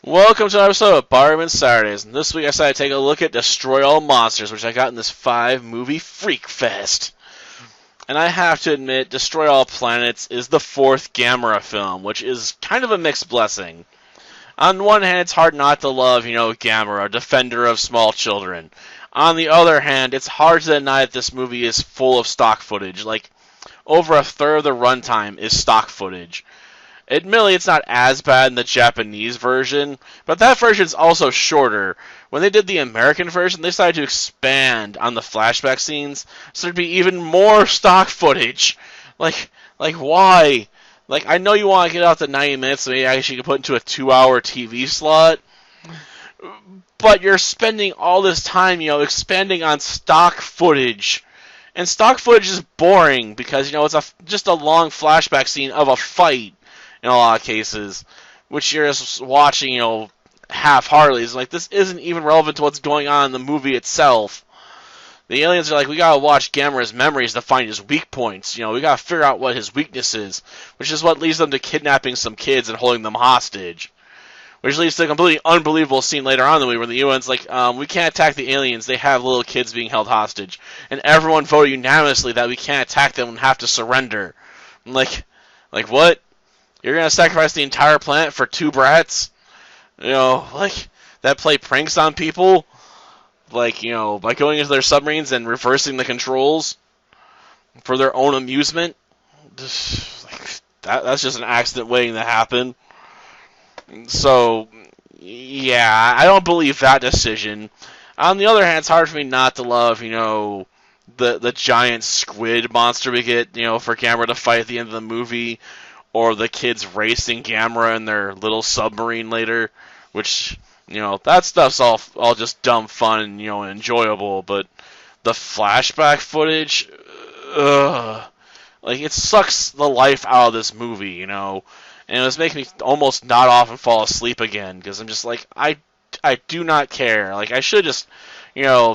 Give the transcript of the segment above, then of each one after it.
Welcome to another episode of Barman Saturdays, and this week I decided to take a look at Destroy All Monsters, which I got in this 5-movie freak fest. And I have to admit, Destroy All Planets is the fourth Gamera film, which is kind of a mixed blessing. On one hand, it's hard not to love, Gamera, defender of small children. On the other hand, it's hard to deny that this movie is full of stock footage. Like, over a third of the runtime is stock footage. Admittedly, it's not as bad in the Japanese version, but that version is also shorter. When they did the American version, they decided to expand on the flashback scenes, so there'd be even more stock footage. Like why? Like, I know you want to get out the 90 minutes, so maybe actually you can put into a 2-hour TV slot, but you're spending all this time, expanding on stock footage. And stock footage is boring, because, it's just a long flashback scene of a fight. In a lot of cases, which you're just watching, half-heartedly. It's like, this isn't even relevant to what's going on in the movie itself. The aliens are like, we gotta watch Gamera's memories to find his weak points. We gotta figure out what his weakness is, which is what leads them to kidnapping some kids and holding them hostage. Which leads to a completely unbelievable scene later on in the movie where the UN's like, we can't attack the aliens, they have little kids being held hostage. And everyone voted unanimously that we can't attack them and have to surrender. I'm like, what? You're going to sacrifice the entire planet for 2 brats? That play pranks on people? By going into their submarines and reversing the controls for their own amusement? That's just an accident waiting to happen. So, yeah, I don't believe that decision. On the other hand, it's hard for me not to love, the giant squid monster we get, for Gamera to fight at the end of the movie. Or the kids racing Gamera in their little submarine later, which, that stuff's all just dumb fun and, enjoyable, but the flashback footage, it sucks the life out of this movie, and it was making me almost nod off and fall asleep again, because I'm just like, I do not care. I should just,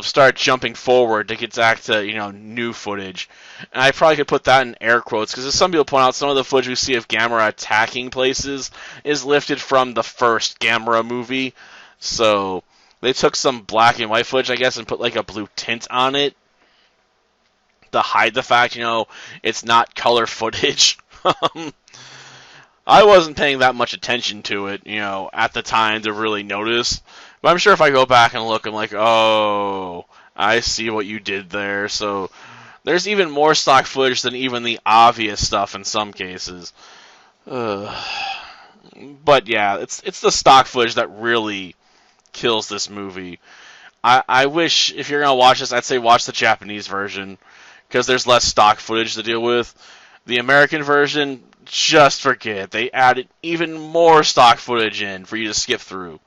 start jumping forward to get back to, new footage. And I probably could put that in air quotes, because as some people point out, some of the footage we see of Gamera attacking places is lifted from the first Gamera movie. So, they took some black and white footage, I guess, and put, a blue tint on it to hide the fact, it's not color footage. I wasn't paying that much attention to it, at the time to really notice. But I'm sure if I go back and look, I'm like, oh, I see what you did there. So there's even more stock footage than even the obvious stuff in some cases. But yeah, it's the stock footage that really kills this movie. I wish, if you're going to watch this, I'd say watch the Japanese version, because there's less stock footage to deal with. The American version, just forget it. They added even more stock footage in for you to skip through.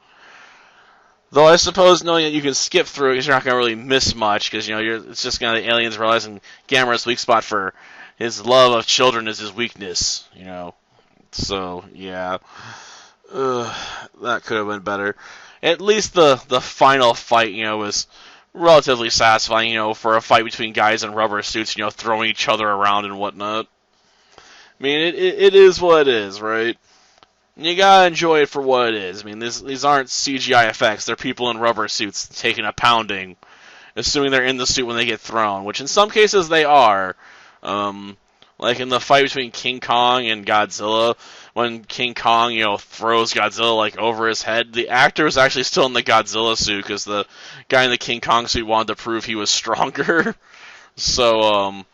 Though I suppose knowing that you can skip through it because you're not going to really miss much, because it's just going to the aliens realizing Gamera's weak spot for his love of children is his weakness, So, yeah. That could have been better. At least the final fight, was relatively satisfying, for a fight between guys in rubber suits, throwing each other around and whatnot. I mean, it is what it is, right? You gotta enjoy it for what it is. I mean, these aren't CGI effects. They're people in rubber suits taking a pounding, assuming they're in the suit when they get thrown, which in some cases they are. Like in the fight between King Kong and Godzilla, when King Kong, throws Godzilla, over his head, the actor was actually still in the Godzilla suit, because the guy in the King Kong suit wanted to prove he was stronger. So,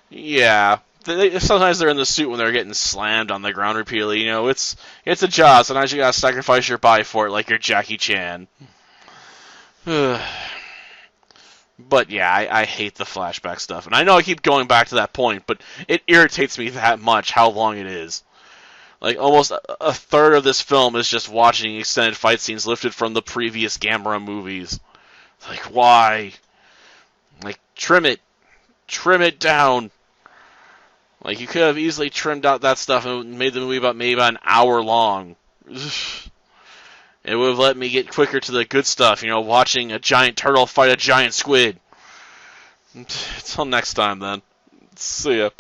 yeah. Sometimes they're in the suit when they're getting slammed on the ground repeatedly. It's a job. Sometimes you gotta sacrifice your body for it, like you're Jackie Chan. But yeah, I hate the flashback stuff. And I know I keep going back to that point, but it irritates me that much how long it is. Almost a third of this film is just watching extended fight scenes lifted from the previous Gamera movies. Why? Trim it. Trim it down. You could have easily trimmed out that stuff and made the movie maybe about an hour long. It would have let me get quicker to the good stuff, watching a giant turtle fight a giant squid. Until next time, then. See ya.